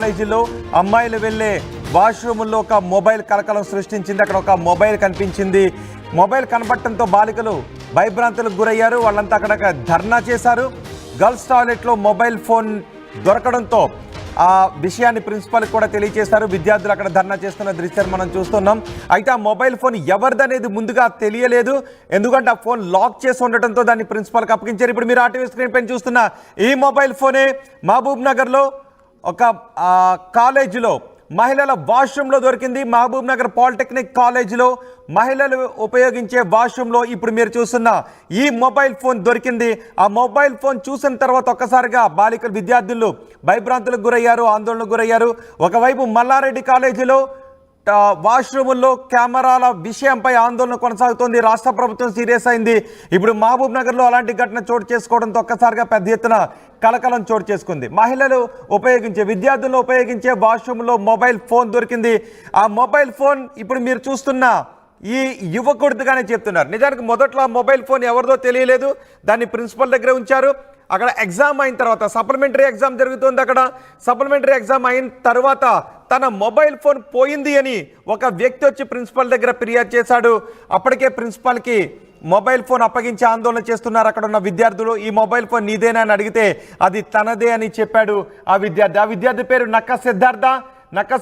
కాలేజీలో అమ్మాయిలు వెళ్ళే వాష్రూముల్లో ఒక మొబైల్ కలకలం సృష్టించింది. అక్కడ ఒక మొబైల్ కనిపించింది. మొబైల్ కనపడటంతో బాలికలు భయభ్రాంతులకు గురయ్యారు. వాళ్ళంతా అక్కడ ధర్నా చేశారు. గర్ల్స్ టాయిలెట్లో మొబైల్ ఫోన్ దొరకడంతో ఆ విషయాన్ని ప్రిన్సిపల్కి కూడా తెలియజేశారు. విద్యార్థులు అక్కడ ధర్నా చేస్తున్న దృశ్యాన్ని మనం చూస్తున్నాం. అయితే ఆ మొబైల్ ఫోన్ ఎవరిదనేది ముందుగా తెలియలేదు. ఎందుకంటే ఆ ఫోన్ లాక్ చేసి ఉండటంతో దాన్ని ప్రిన్సిపల్కి అప్పగించారు. ఇప్పుడు మీరు ఆర్టీవీ స్క్రీన్ పైన చూస్తున్న ఈ మొబైల్ ఫోనే మహబూబ్ నగర్లో ఒక కాలేజీలో మహిళల వాష్రూమ్లో దొరికింది. మహబూబ్ నగర్ పాలిటెక్నిక్ కాలేజీలో మహిళలు ఉపయోగించే వాష్రూమ్లో ఇప్పుడు మీరు చూస్తున్న ఈ మొబైల్ ఫోన్ దొరికింది. ఆ మొబైల్ ఫోన్ చూసిన తర్వాత ఒక్కసారిగా బాలికలు విద్యార్థులు భయభ్రాంతులకు గురయ్యారు, ఆందోళనకు గురయ్యారు. ఒకవైపు మల్లారెడ్డి కాలేజీలో వాష్రూముల్లో కెమెరాల విషయంపై ఆందోళన కొనసాగుతోంది. రాష్ట్ర ప్రభుత్వం సీరియస్ అయింది. ఇప్పుడు మహబూబ్ నగర్లో అలాంటి ఘటన చోటు చేసుకోవడంతో ఒక్కసారిగా పెద్ద ఎత్తున కలకలం చోటు చేసుకుంది. మహిళలు ఉపయోగించే, విద్యార్థులు ఉపయోగించే వాష్రూమ్లో మొబైల్ ఫోన్ దొరికింది. ఆ మొబైల్ ఫోన్ ఇప్పుడు మీరు చూస్తున్న ఈ యువకుడిగానే చెప్తున్నారు. నిజానికి మొదట్లో ఆ మొబైల్ ఫోన్ ఎవరిదో తెలియలేదు. దాన్ని ప్రిన్సిపల్ దగ్గర ఉంచారు. అక్కడ ఎగ్జామ్ అయిన తర్వాత సప్లిమెంటరీ ఎగ్జామ్ జరుగుతుంది. అక్కడ సప్లిమెంటరీ ఎగ్జామ్ అయిన తర్వాత తన మొబైల్ ఫోన్ పోయింది అని ఒక వ్యక్తి వచ్చి ప్రిన్సిపల్ దగ్గర ఫిర్యాదు చేశాడు. అప్పటికే ప్రిన్సిపల్కి మొబైల్ ఫోన్ అప్పగించి ఆందోళన చేస్తున్నారు అక్కడ ఉన్న విద్యార్థులు. ఈ మొబైల్ ఫోన్ నీదేనా అని అడిగితే అది తనదే అని చెప్పాడు ఆ విద్యార్థి. ఆ విద్యార్థి పేరు నక్క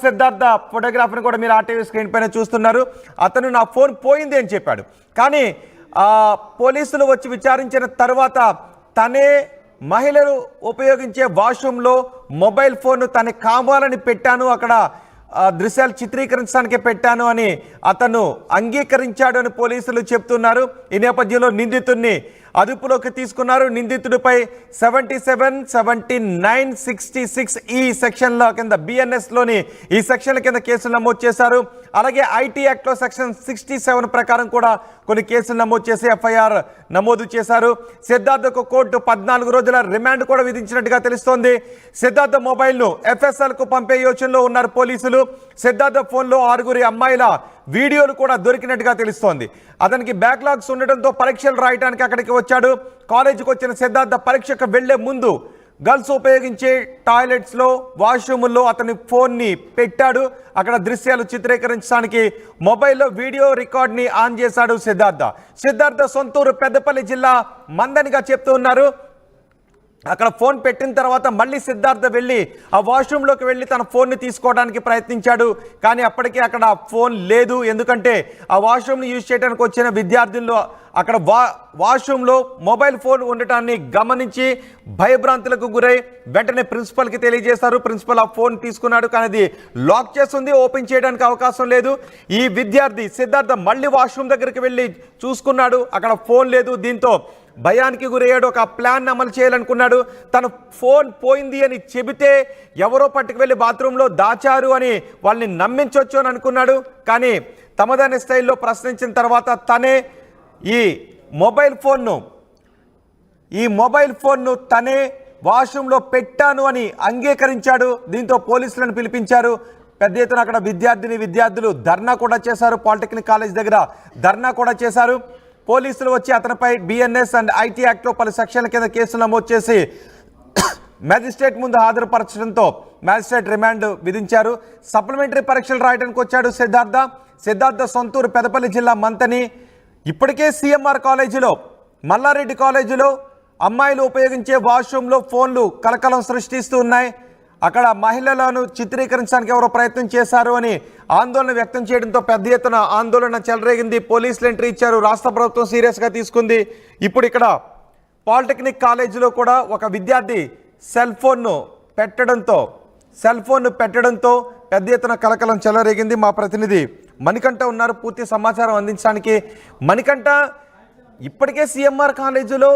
సిద్ధార్థ ఫోటోగ్రాఫర్ని కూడా మీరు ఆర్టీవీ స్క్రీన్ పైన చూస్తున్నారు. అతను నా ఫోన్ పోయింది అని చెప్పాడు. కానీ పోలీసులు వచ్చి విచారించిన తర్వాత తనే మహిళలు ఉపయోగించే వాష్రూమ్లో మొబైల్ ఫోన్ తన కావాలని పెట్టాను, అక్కడ దృశ్యాలు చిత్రీకరించడానికి పెట్టాను అని అతను అంగీకరించాడు అని పోలీసులు చెప్తున్నారు. ఈ నేపథ్యంలో నిందితుడిని అదుపులోకి తీసుకున్నారు. నిందితుడిపై 77, 79, 66 ఈ సెక్షన్ల కింద బిఎన్ఎస్లోని ఈ సెక్షన్ల కింద కేసులు నమోదు చేశారు. అలాగే ఐటీ యాక్ట్లో సెక్షన్ 67 ప్రకారం కూడా కొన్ని కేసులు నమోదు చేసి ఎఫ్ఐఆర్ నమోదు చేశారు. సిద్ధార్థకు కోర్టు 14 రోజుల రిమాండ్ కూడా విధించినట్టుగా తెలుస్తోంది. సిద్ధార్థ మొబైల్ను ఎఫ్ఎస్ఎల్కు పంపే యోచనలో ఉన్నారు పోలీసులు. సిద్ధార్థ ఫోన్లో 6 అమ్మాయిల వీడియోలు కూడా దొరికినట్టుగా తెలుస్తోంది. అతనికి బ్యాక్లాగ్స్ ఉండటంతో పరీక్షలు రాయడానికి అక్కడికి వచ్చాడు. కాలేజీకి వచ్చిన సిద్ధార్థ పరీక్షకు వెళ్లే ముందు గర్ల్స్ ఉపయోగించే టాయిలెట్స్లో వాష్రూముల్లో అతని ఫోన్ని పెట్టాడు. అక్కడ దృశ్యాలు చిత్రీకరించడానికి మొబైల్లో వీడియో రికార్డ్ని ఆన్ చేశాడు సిద్ధార్థ సొంతూరు పెద్దపల్లి జిల్లా మందనిగా చెప్తూ ఉన్నారు. అక్కడ ఫోన్ పెట్టిన తర్వాత మళ్ళీ సిద్ధార్థ వెళ్ళి ఆ వాష్రూమ్లోకి వెళ్ళి తన ఫోన్ని తీసుకోవడానికి ప్రయత్నించాడు. కానీ అప్పటికే అక్కడ ఫోన్ లేదు. ఎందుకంటే ఆ వాష్రూమ్ని యూజ్ చేయడానికి వచ్చిన విద్యార్థుల్లో అక్కడ వాష్రూమ్లో మొబైల్ ఫోన్ ఉండటాన్ని గమనించి భయభ్రాంతులకు గురై వెంటనే ప్రిన్సిపల్కి తెలియజేశారు. ప్రిన్సిపల్ ఆ ఫోన్ తీసుకున్నాడు. కానీ అది లాక్ చేస్తుంది, ఓపెన్ చేయడానికి అవకాశం లేదు. ఈ విద్యార్థి సిద్ధార్థ మళ్ళీ వాష్రూమ్ దగ్గరికి వెళ్ళి చూసుకున్నాడు. అక్కడ ఫోన్ లేదు. దీంతో భయానికి గురయ్యాడు. ఒక ప్లాన్ అమలు చేయాలనుకున్నాడు. తన ఫోన్ పోయింది అని చెబితే ఎవరో పట్టుకు వెళ్ళి బాత్రూంలో దాచారు అని వాళ్ళని నమ్మించవచ్చు అని అనుకున్నాడు. కానీ తమదైన స్టైల్లో ప్రశ్నించిన తర్వాత తనే ఈ మొబైల్ ఫోన్ను తనే వాష్రూమ్లో పెట్టాను అని అంగీకరించాడు. దీంతో పోలీసులను పిలిపించారు. పెద్ద ఎత్తున అక్కడ విద్యార్థులు ధర్నా కూడా చేశారు. పాలిటెక్నిక్ కాలేజ్ దగ్గర ధర్నా కూడా చేశారు. పోలీసులు వచ్చి అతనిపై బిఎన్ఎస్ అండ్ ఐటీ యాక్ట్లో పలు సెక్షన్ల కింద కేసులు నమోదు చేసి మ్యాజిస్ట్రేట్ ముందు హాజరుపరచడంతో మ్యాజిస్ట్రేట్ రిమాండ్ విధించారు. సప్లిమెంటరీ పరీక్షలు రాయడానికి వచ్చాడు సిద్ధార్థ సొంతూరు పెద్దపల్లి జిల్లా మంతని. ఇప్పటికే సిఎంఆర్ కాలేజీలో, మల్లారెడ్డి కాలేజీలో అమ్మాయిలు ఉపయోగించే వాష్రూమ్లో ఫోన్లు కలకలం సృష్టిస్తూ ఉన్నాయి. అక్కడ మహిళలను చిత్రీకరించడానికి ఎవరో ప్రయత్నం చేశారు అని ఆందోళన వ్యక్తం చేయడంతో పెద్ద ఎత్తున ఆందోళన చెలరేగింది. పోలీసులు ఎంట్రీ ఇచ్చారు. రాష్ట్ర ప్రభుత్వం సీరియస్గా తీసుకుంది. ఇప్పుడు ఇక్కడ పాలిటెక్నిక్ కాలేజీలో కూడా ఒక విద్యార్థి సెల్ ఫోన్ను పెట్టడంతో పెద్ద ఎత్తున కలకలం చెలరేగింది. మా ప్రతినిధి మణికంఠ ఉన్నారు పూర్తి సమాచారం అందించడానికి. మణికంఠ, ఇప్పటికే సిఎంఆర్ కాలేజీలో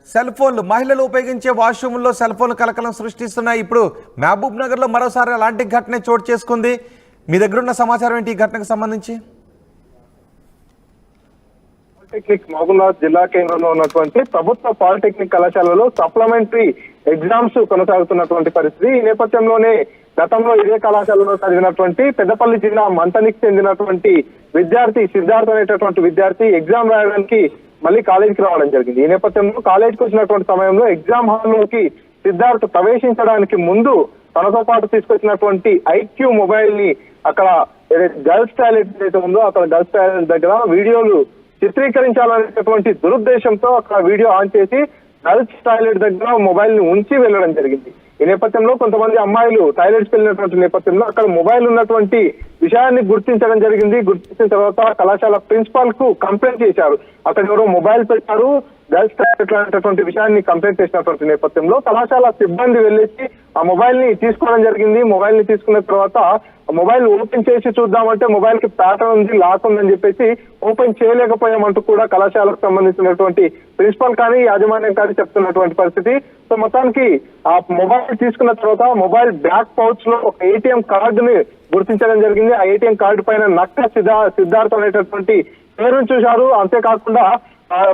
సెల్ ఫోన్లు, మహిళలు ఉపయోగించే వాష్రూమ్లో సెల్ ఫోన్లు కలకలం సృష్టిస్తున్నాయి. ఇప్పుడు మహబూబ్ నగర్లో మరోసారి అలాంటి ఘటన చోటు చేసుకుంది. మీ దగ్గర ఉన్న సమాచారం ఏంటి ఈ ఘటనకు సంబంధించి? పాలిటెక్నిక్ మహబూబాబాద్ జిల్లా కేంద్రంలో ఉన్నటువంటి ప్రభుత్వ పాలిటెక్నిక్ కళాశాలలో సప్లిమెంటరీ ఎగ్జామ్స్ కొనసాగుతున్నటువంటి పరిస్థితి. ఈ నేపథ్యంలోనే గతంలో ఇదే కళాశాలలో చదివినటువంటి పెద్దపల్లి జిల్లా మంతనికి చెందినటువంటి విద్యార్థి సిద్ధార్థ్ అనేటటువంటి విద్యార్థి ఎగ్జామ్ రాయడానికి మళ్ళీ కాలేజీకి రావడం జరిగింది. ఈ నేపథ్యంలో కాలేజీకి వచ్చినటువంటి సమయంలో ఎగ్జామ్ హాల్లోకి సిద్ధార్థ్ ప్రవేశించడానికి ముందు తనతో పాటు తీసుకొచ్చినటువంటి ఐక్యూ మొబైల్ ని అక్కడ గర్ల్స్ టాయిలెట్ ఏదైతే ఉందో అక్కడ గర్ల్స్ టాయిలెట్ దగ్గర వీడియోలు చిత్రీకరించాలనేటటువంటి దురుద్దేశంతో అక్కడ వీడియో ఆన్ చేసి గర్ల్స్ టాయిలెట్ దగ్గర మొబైల్ ని ఉంచి వెళ్ళడం జరిగింది. ఈ నేపథ్యంలో కొంతమంది అమ్మాయిలు టాయిలెట్స్ వెళ్ళినటువంటి నేపథ్యంలో అక్కడ మొబైల్ ఉన్నటువంటి విషయాన్ని గుర్తించడం జరిగింది. గుర్తించిన తర్వాత కళాశాల ప్రిన్సిపాల్ కు కంప్లైంట్ చేశారు. అక్కడ ఎవరో మొబైల్ పెట్టారు, గర్ల్స్ టాయిలెట్ అనేటటువంటి విషయాన్ని కంప్లైంట్ చేసినటువంటి నేపథ్యంలో కళాశాల సిబ్బంది వెళ్ళేసి ఆ మొబైల్ ని తీసుకోవడం జరిగింది. మొబైల్ ని తీసుకున్న తర్వాత మొబైల్ ఓపెన్ చేసి చూద్దామంటే మొబైల్ కి ప్యాటర్న్ ఉంది, లాక్ ఉందని చెప్పేసి ఓపెన్ చేయలేకపోయామంటూ కూడా కళాశాలకు సంబంధించినటువంటి ప్రిన్సిపల్ కానీ యాజమాన్యం కానీ చెప్తున్నటువంటి పరిస్థితి. సో మొత్తానికి ఆ మొబైల్ తీసుకున్న తర్వాత మొబైల్ బ్యాక్ పౌచ్ లో ఒక ఏటీఎం కార్డుని గుర్తించడం జరిగింది. ఆ ఏటీఎం కార్డు పైన నక్క సిద్ధార్థ్ అనేటటువంటి పేరును చూశారు. అంతేకాకుండా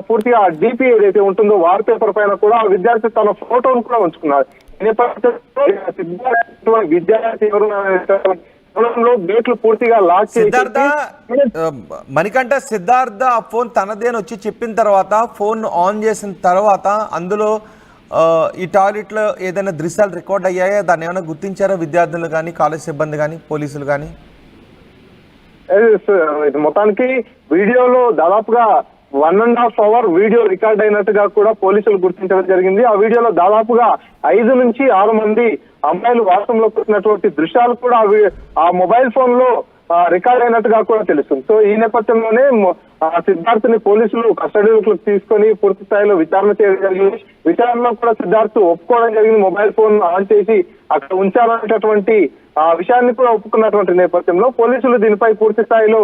పూర్తిగా డిపి ఏదైతే ఉంటుందో వాల్ పేపర్ పైన కూడా ఆ విద్యార్థి తన ఫోటోను కూడా ఉంచుకున్నారు. ఈ నేపథ్యంలో విద్యార్థి ఎవరు గేట్లు పూర్తిగా లాక్ సిద్ధార్థ మణికంఠ సిద్ధార్థ ఆ ఫోన్ తనదేని వచ్చి చెప్పిన తర్వాత ఫోన్ ఆన్ చేసిన తర్వాత అందులో ఈ టాయిలెట్ లో ఏదైనా దృశ్యాలు రికార్డ్ అయ్యాయా? దాన్ని ఏమైనా గుర్తించారా విద్యార్థులు కానీ, కాలేజ్ సిబ్బంది కానీ, పోలీసులు కానీ? మొత్తానికి వీడియోలో దాదాపుగా 1.5 hour వీడియో రికార్డ్ అయినట్టుగా కూడా పోలీసులు గుర్తించడం జరిగింది. ఆ వీడియోలో దాదాపుగా 5 నుంచి 6 మంది అమ్మాయిలు వాస్తవంలో కూర్చున్నటువంటి దృశ్యాలు కూడా ఆ మొబైల్ ఫోన్ లో రికార్డ్ అయినట్టుగా కూడా తెలుస్తుంది. సో ఈ నేపథ్యంలోనే సిద్ధార్థ్ ని పోలీసులు కస్టడీలోకి తీసుకొని పూర్తి స్థాయిలో విచారణ చేయడం జరిగింది. విచారణలో కూడా సిద్ధార్థ్ ఒప్పుకోవడం జరిగింది. మొబైల్ ఫోన్ ఆన్ చేసి అక్కడ ఉంచాలనేటటువంటి ఆ విషయాన్ని కూడా ఒప్పుకున్నటువంటి నేపథ్యంలో పోలీసులు దీనిపై పూర్తి స్థాయిలో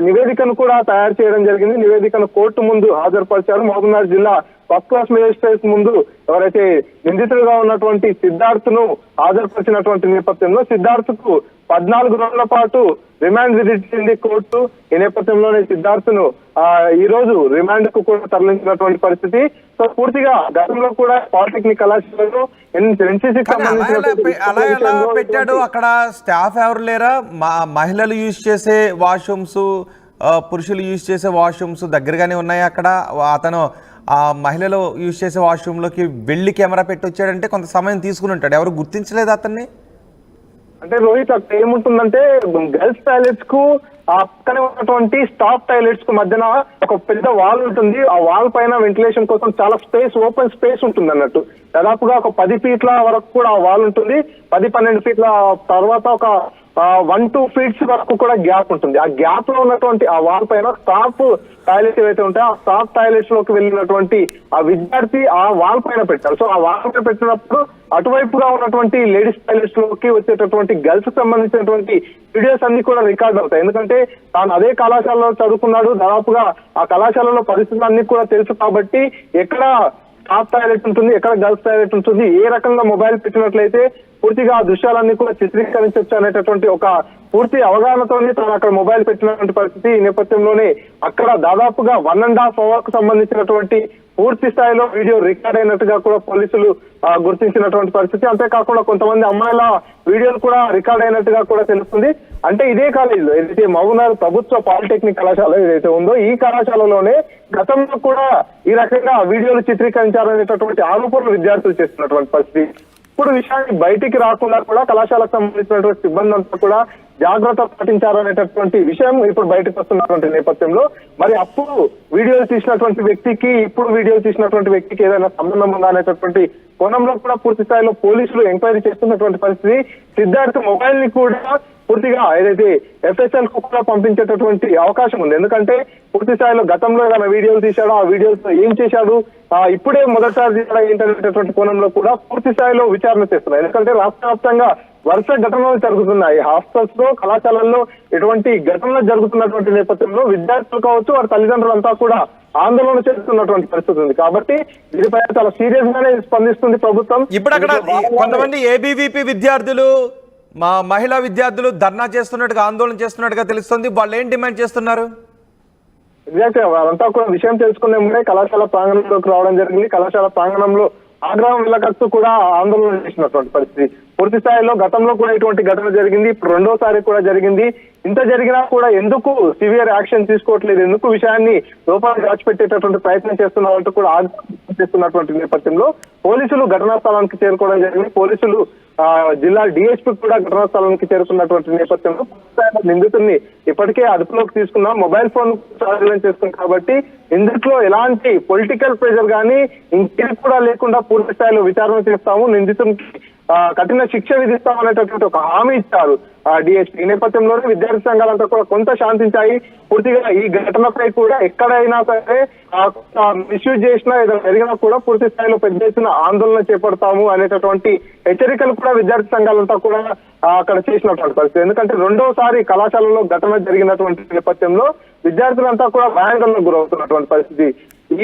నివేదికను కూడా తయారు చేయడం జరిగింది. నివేదికను కోర్టు ముందు హాజరుపరిచారు. మహబూబ్నగర్ జిల్లా ఫస్ట్ క్లాస్ మేజిస్ట్రేట్ ముందు ఎవరైతే నిందితులుగా ఉన్నటువంటి సిద్ధార్థ్ ను హాజరుపరిచినటువంటి నేపథ్యంలో సిద్ధార్థ్ కు 14 రోజుల పాటు రిమాండ్ విధించింది కోర్టు. ఈ నేపథ్యంలోనే సిద్ధార్థ్ ను ఈ రోజు రిమాండ్ కు కూడా తరలించినటువంటి పరిస్థితి. సో పూర్తిగా గతంలో కూడా పాలిటెక్నిక్ కళాశాలలో ఎన్సీసీ పెట్టాడు. అక్కడ స్టాఫ్ ఎవరు లేరా? మహిళలు యూజ్ చేసే వాష్రూమ్స్, పురుషులు యూజ్ చేసే వాష్రూమ్స్ దగ్గరగానే ఉన్నాయి. అక్కడ అతను ఆ మహిళలు యూజ్ చేసే వాష్రూమ్లోకి వెళ్ళి కెమెరా పెట్టి వచ్చాడంటే కొంత సమయం తీసుకుని ఉంటాడు. ఎవరు గుర్తించలేదు అతన్ని? అంటే రోహిత్ అక్కడ ఏముంటుందంటే గర్ల్స్ టాయిలెట్స్ కు ఆ పక్కనే ఉన్నటువంటి స్టాఫ్ టాయిలెట్స్ కు మధ్యన ఒక పెద్ద వాల్ ఉంటుంది. ఆ వాల్ పైన వెంటిలేషన్ కోసం చాలా స్పేస్, ఓపెన్ స్పేస్ ఉంటుంది అన్నట్టు. దాదాపుగా ఒక 10 feet వరకు కూడా ఆ వాల్ ఉంటుంది. 10-12 feet తర్వాత ఒక 1-2 feet వరకు కూడా గ్యాప్ ఉంటుంది. ఆ గ్యాప్ లో ఉన్నటువంటి ఆ వాల్ పైన స్టాఫ్ టాయిలెట్స్ ఏవైతే ఉంటాయో ఆ స్టాఫ్ టాయిలెట్స్ లోకి వెళ్ళినటువంటి ఆ విద్యార్థి ఆ వాల్ పైన పెట్టారు. సో ఆ వాల్ పైన పెట్టినప్పుడు అటువైపుగా ఉన్నటువంటి లేడీస్ టాయిలెట్స్ లోకి వచ్చేటటువంటి గర్ల్స్ సంబంధించినటువంటి వీడియోస్ అన్ని కూడా రికార్డ్ అవుతాయి. ఎందుకంటే తాను అదే కళాశాలలో చదువుకున్నాడు. దాదాపుగా ఆ కళాశాలలో పరిస్థితులు అన్ని కూడా తెలుసు కాబట్టి ఎక్కడ స్టాఫ్ టాయిలెట్ ఉంటుంది, ఎక్కడ గర్ల్స్ టాయిలెట్ ఉంటుంది, ఏ రకంగా మొబైల్ పెట్టినట్లయితే పూర్తిగా ఆ దృశ్యాలన్నీ కూడా చిత్రీకరించవచ్చు అనేటటువంటి ఒక పూర్తి అవగాహనతోనే తాను అక్కడ మొబైల్ పెట్టినటువంటి పరిస్థితి. ఈ నేపథ్యంలోనే అక్కడ దాదాపుగా 1.5 hour కు సంబంధించినటువంటి పూర్తి స్థాయిలో వీడియో రికార్డ్ అయినట్టుగా కూడా పోలీసులు గుర్తించినటువంటి పరిస్థితి. అంతేకాకుండా కొంతమంది అమ్మాయిల వీడియోలు కూడా రికార్డ్ అయినట్టుగా కూడా తెలుస్తుంది. అంటే ఇదే కాలేజీలో ఏదైతే మహబూబ్నగర్ ప్రభుత్వ పాలిటెక్నిక్ కళాశాల ఏదైతే ఉందో ఈ కళాశాలలోనే గతంలో కూడా ఈ రకంగా వీడియోలు చిత్రీకరించాలనేటటువంటి ఆరోపణలు విద్యార్థులు చేస్తున్నటువంటి పరిస్థితి. ఇప్పుడు విషయాన్ని బయటికి రాకుండా కూడా కళాశాలకు సంబంధించినటువంటి సిబ్బంది అంతా కూడా జాగ్రత్త పాటించాలనేటటువంటి విషయం ఇప్పుడు బయటకు వస్తున్నటువంటి నేపథ్యంలో మరి అప్పుడు వీడియోలు తీసినటువంటి వ్యక్తికి ఇప్పుడు వీడియోలు తీసినటువంటి వ్యక్తికి ఏదైనా సంబంధం ఉందా అనేటటువంటి కోణంలో కూడా పూర్తి స్థాయిలో పోలీసులు ఎంక్వైరీ చేస్తున్నటువంటి పరిస్థితి. సిద్ధార్థ్ మొబైల్ ని కూడా పూర్తిగా ఏదైతే FSL కు కూడా పంపించేటటువంటి అవకాశం ఉంది. ఎందుకంటే పూర్తి స్థాయిలో గతంలో ఏదైనా వీడియోలు తీశాడో ఆ వీడియోస్ ఏం చేశాడు, ఇప్పుడే మొదటిసారి తీసాడా ఏంటనేటటువంటి కోణంలో కూడా పూర్తి స్థాయిలో విచారణ చేస్తున్నారు. ఎందుకంటే రాష్ట్ర వ్యాప్తంగా వరుస ఘటనలు జరుగుతున్నాయి. హాస్టల్స్ లో, కళాశాలల్లో ఇటువంటి ఘటనలు జరుగుతున్నటువంటి నేపథ్యంలో విద్యార్థులు కావచ్చు వారి తల్లిదండ్రులంతా కూడా ఆందోళన చేస్తున్నటువంటి పరిస్థితి ఉంది. కాబట్టి దీనిపై చాలా సీరియస్ గానే స్పందిస్తుంది ప్రభుత్వం. ఇప్పుడు అక్కడ కొంతమంది ABVP విద్యార్థులు, మహిళా విద్యార్థులు ధర్నా చేస్తున్నట్టుగా, ఆందోళన చేస్తున్నట్టుగా తెలుస్తుంది. వాళ్ళు ఏం డిమాండ్ చేస్తున్నారు? ఎగ్జాక్ట్లీ వాళ్ళంతా కూడా విషయం తెలుసుకునే ముందే కళాశాల ప్రాంగణంలోకి రావడం జరిగింది. కళాశాల ప్రాంగణంలో ఆగ్రహం వెళ్ళకత్తు కూడా ఆందోళన చేసినటువంటి పరిస్థితి. పూర్తి స్థాయిలో గతంలో కూడా ఇటువంటి ఘటన జరిగింది, ఇప్పుడు రెండోసారి కూడా జరిగింది. ఇంత జరిగినా కూడా ఎందుకు సివియర్ యాక్షన్ తీసుకోవట్లేదు, ఎందుకు విషయాన్ని లోపల దాచిపెట్టేటటువంటి ప్రయత్నం చేస్తున్నారంటూ కూడా చేస్తున్నటువంటి నేపథ్యంలో పోలీసులు ఘటనా స్థలానికి చేరుకోవడం జరిగింది. పోలీసులు జిల్లా డిఎస్పీ కూడా ఘటనా స్థలానికి చేరుకున్నటువంటి నేపథ్యంలో నిందితుడిని ఇప్పటికే అదుపులోకి తీసుకున్నాం, మొబైల్ ఫోన్ స్వాధీనం చేసుకున్నాం కాబట్టి ఇందులో ఎలాంటి పొలిటికల్ ప్రెషర్ కానీ ఇంకేది కూడా లేకుండా పూర్తి స్థాయిలో విచారణ చేస్తాము, నిందితునికి కఠిన శిక్ష విధిస్తామనేటటువంటి ఒక హామీ ఇచ్చారు డిఎస్పీ. ఈ నేపథ్యంలోనే విద్యార్థి సంఘాలంతా కూడా కొంత శాంతించాయి. పూర్తిగా ఈ ఘటనపై కూడా ఎక్కడైనా సరే మిస్యూజ్ చేసినా ఏదైనా జరిగినా కూడా పూర్తి స్థాయిలో పెద్ద ఎత్తున ఆందోళన చేపడతాము అనేటటువంటి హెచ్చరికలు కూడా విద్యార్థి సంఘాలంతా కూడా అక్కడ చేసినటువంటి పరిస్థితి. ఎందుకంటే రెండోసారి కళాశాలలో ఘటన జరిగినటువంటి నేపథ్యంలో విద్యార్థులంతా కూడా భయాందోళనకు గురవుతున్నటువంటి పరిస్థితి.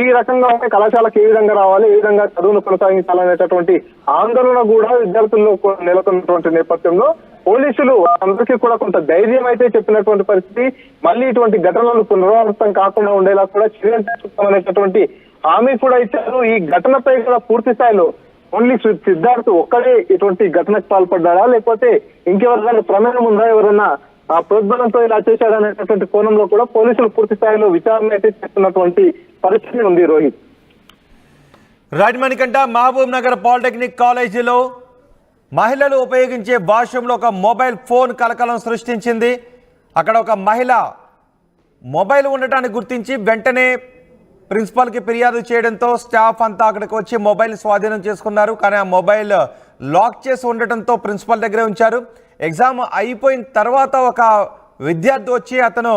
ఈ రకంగా కళాశాలకు ఏ విధంగా రావాలి, ఏ విధంగా చదువును కొనసాగించాలనేటటువంటి ఆందోళన కూడా విద్యార్థుల్లో నెలకొన్నటువంటి నేపథ్యంలో పోలీసులు అందరికీ కూడా కొంత ధైర్యం అయితే చెప్పినటువంటి పరిస్థితి. మళ్ళీ ఇటువంటి ఘటనలు పునరావృతం కాకుండా ఉండేలా కూడా చర్యలు తీసుకుంటామనేటటువంటి హామీ కూడా ఇచ్చారు. ఈ ఘటనపై కూడా పూర్తి స్థాయిలో ఓన్లీ సిద్ధార్థ్ ఒక్కడే ఇటువంటి ఘటనకు పాల్పడ్డారా, లేకపోతే ఇంకెవరికైనా ప్రమేయం ఉందా, ఎవరన్నా ప్రోద్బలంతో ఇలా చేశాడనేటటువంటి కోణంలో కూడా పోలీసులు పూర్తి స్థాయిలో విచారణ అయితే చేస్తున్నటువంటి పరిస్థితి ఉంది. రోహిత్, రైట్ మణికంఠ, మహబూబ్ నగర్ పాలిటెక్నిక్ కాలేజీలో మహిళలు ఉపయోగించే వాష్రూమ్లో ఒక మొబైల్ ఫోన్ కలకలం సృష్టించింది. అక్కడ ఒక మహిళ మొబైల్ ఉండటాన్ని గుర్తించి వెంటనే ప్రిన్సిపాల్కి ఫిర్యాదు చేయడంతో స్టాఫ్ అంతా అక్కడికి వచ్చి మొబైల్ స్వాధీనం చేసుకున్నారు. కానీ ఆ మొబైల్ లాక్ చేసి ఉండటంతో ప్రిన్సిపాల్ దగ్గరే ఉంచారు. ఎగ్జామ్ అయిపోయిన తర్వాత ఒక విద్యార్థి వచ్చి, అతను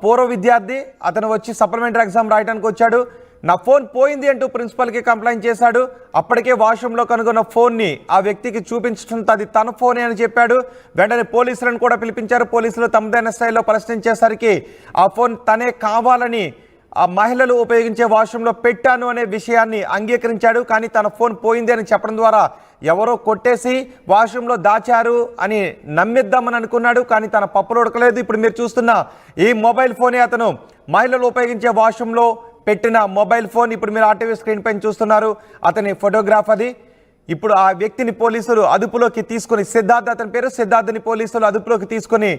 పూర్వ విద్యార్థి, అతను వచ్చి సప్లిమెంటరీ ఎగ్జామ్ రాయడానికి వచ్చాడు. నా ఫోన్ పోయింది అంటూ ప్రిన్సిపల్కి కంప్లైంట్ చేశాడు. అప్పటికే వాష్రూమ్లో కనుగొన్న ఫోన్ని ఆ వ్యక్తికి చూపించడంతో అది తన ఫోనే అని చెప్పాడు. వెంటనే పోలీసులను కూడా పిలిపించారు. పోలీసులు తమదైన స్థాయిలో ప్రశ్నించేసరికి ఆ ఫోన్ తనే కావాలని ఆ మహిళలు ఉపయోగించే వాష్రూమ్లో పెట్టాను అనే విషయాన్ని అంగీకరించాడు. కానీ తన ఫోన్ పోయింది అని చెప్పడం ద్వారా ఎవరో కొట్టేసి వాష్రూమ్లో దాచారు అని నమ్మిద్దామని అనుకున్నాడు. కానీ తన పప్పులు ఉడకలేదు. ఇప్పుడు మీరు చూస్తున్న ఈ మొబైల్ ఫోనే అతను మహిళలు ఉపయోగించే వాష్రూమ్లో పెట్టిన మొబైల్ ఫోన్. ఇప్పుడు మీరు ఆర్టీవీ స్క్రీన్ పైన చూస్తున్నారు అతని ఫోటోగ్రాఫ్ అది. ఇప్పుడు ఆ వ్యక్తిని పోలీసులు అదుపులోకి తీసుకుని, సిద్ధార్థ్ అతని పేరు, సిద్ధార్థ్ని పోలీసులు అదుపులోకి తీసుకుని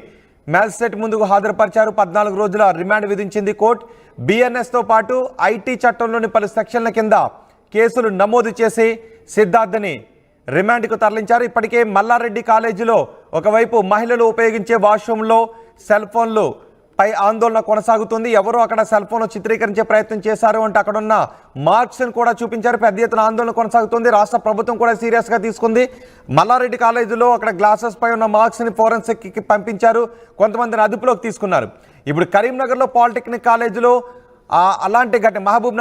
మ్యాజిస్ట్రేట్ ముందుకు హాజరుపరిచారు. 14 రోజుల రిమాండ్ విధించింది కోర్టు. బిఎన్ఎస్తో పాటు ఐటీ చట్టంలోని పలు సెక్షన్ల కింద కేసులు నమోదు చేసి సిద్ధార్థ్ని రిమాండ్కు తరలించారు. ఇప్పటికే మల్లారెడ్డి కాలేజీలో ఒకవైపు మహిళలు ఉపయోగించే వాష్రూమ్లో సెల్ ఫోన్లు పై ఆందోళన కొనసాగుతుంది. ఎవరో అక్కడ సెల్ ఫోన్లు చిత్రీకరించే ప్రయత్నం చేశారు అంటే అక్కడున్న మార్క్స్ని కూడా చూపించారు. పెద్ద ఎత్తున ఆందోళన కొనసాగుతుంది. రాష్ట్ర ప్రభుత్వం కూడా సీరియస్గా తీసుకుంది. మల్లారెడ్డి కాలేజీలో అక్కడ గ్లాసెస్ పై ఉన్న మార్క్స్ని ఫోరెన్సిక్కి పంపించారు. కొంతమందిని అదుపులోకి తీసుకున్నారు. ఇప్పుడు కరీంనగర్లో పాలిటెక్నిక్ కాలేజీలో అలాంటి ఘటన, మహబూబ్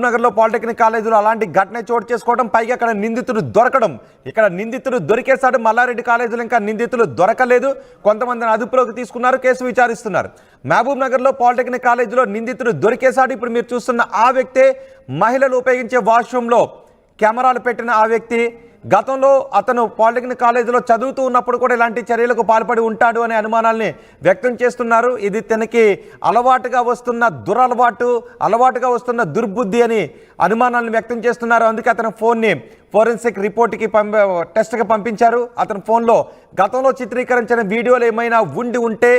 నగర్లో పాలిటెక్నిక్ కాలేజీలో అలాంటి ఘటన చోటు చేసుకోవడం, పైగా అక్కడ నిందితుడు దొరకడం. ఇక్కడ నిందితుడు దొరికేశాడు. మల్లారెడ్డి కాలేజీలో ఇంకా నిందితులు దొరకలేదు. కొంతమందిని అదుపులోకి తీసుకున్నారు, కేసు విచారిస్తున్నారు. మహబూబ్ నగర్లో పాలిటెక్నిక్ కాలేజీలో నిందితుడు దొరికేశాడు. ఇప్పుడు మీరు చూస్తున్న ఆ వ్యక్తే మహిళలు ఉపయోగించే వాష్రూమ్లో కెమెరాలు పెట్టిన ఆ వ్యక్తి. గతంలో అతను పాలిటెక్నిక్ కాలేజీలో చదువుతూ ఉన్నప్పుడు కూడా ఇలాంటి చర్యలకు పాల్పడి ఉంటాడు అనే అనుమానాల్ని వ్యక్తం చేస్తున్నారు. ఇది తనకి అలవాటుగా వస్తున్న దుర్బుద్ధి అని అనుమానాలను వ్యక్తం చేస్తున్నారు. అందుకే అతని ఫోన్ని ఫోరెన్సిక్ రిపోర్ట్కి టెస్ట్కి పంపించారు. అతని ఫోన్లో గతంలో చిత్రీకరించిన వీడియోలు ఏమైనా ఉంటే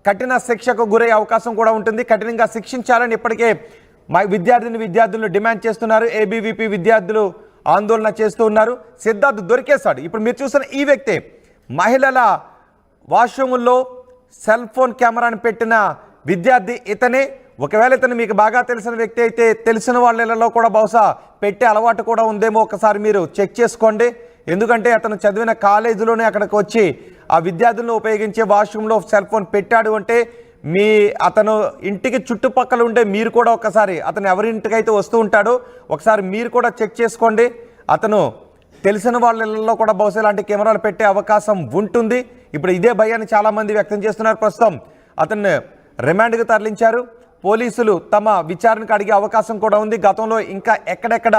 కఠిన శిక్షకు గురయ్యే అవకాశం కూడా ఉంటుంది. కఠినంగా శిక్షించాలని ఇప్పటికే విద్యార్థులను డిమాండ్ చేస్తున్నారు. ఏబీవీపీ విద్యార్థులు ఆందోళన చేస్తూ ఉన్నారు. సిద్ధార్థ్ దొరికేశాడు. ఇప్పుడు మీరు చూసిన ఈ వ్యక్తే మహిళల వాష్రూముల్లో సెల్ ఫోన్ కెమెరాను పెట్టిన విద్యార్థి ఇతనే. ఒకవేళ ఇతను మీకు బాగా తెలిసిన వ్యక్తి అయితే తెలిసిన వాళ్ళలో కూడా బహుశా పెట్టే అలవాటు కూడా ఉందేమో, ఒకసారి మీరు చెక్ చేసుకోండి. ఎందుకంటే అతను చదివిన కాలేజీలోనే అక్కడికి వచ్చి ఆ విద్యార్థులను ఉపయోగించే వాష్రూమ్లో సెల్ ఫోన్ పెట్టాడు అంటే అతను ఇంటికి చుట్టుపక్కల ఉండే మీరు కూడా ఒకసారి, అతను ఎవరింటికైతే వస్తూ ఉంటాడో ఒకసారి మీరు కూడా చెక్ చేసుకోండి. అతను తెలిసిన వాళ్ళలో కూడా బహుశా ఇలాంటి కెమెరాలు పెట్టే అవకాశం ఉంటుంది. ఇప్పుడు ఇదే భయాన్ని చాలామంది వ్యక్తం చేస్తున్నారు. ప్రస్తుతం అతన్ని రిమాండ్కి తరలించారు. పోలీసులు తమ విచారణకు అడిగే అవకాశం కూడా ఉంది. గతంలో ఇంకా ఎక్కడెక్కడ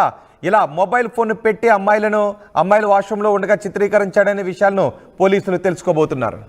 ఇలా మొబైల్ ఫోన్ పెట్టి అమ్మాయిల వాష్రూమ్లో ఉండగా చిత్రీకరించాడనే విషయాలను పోలీసులు తెలుసుకోబోతున్నారు.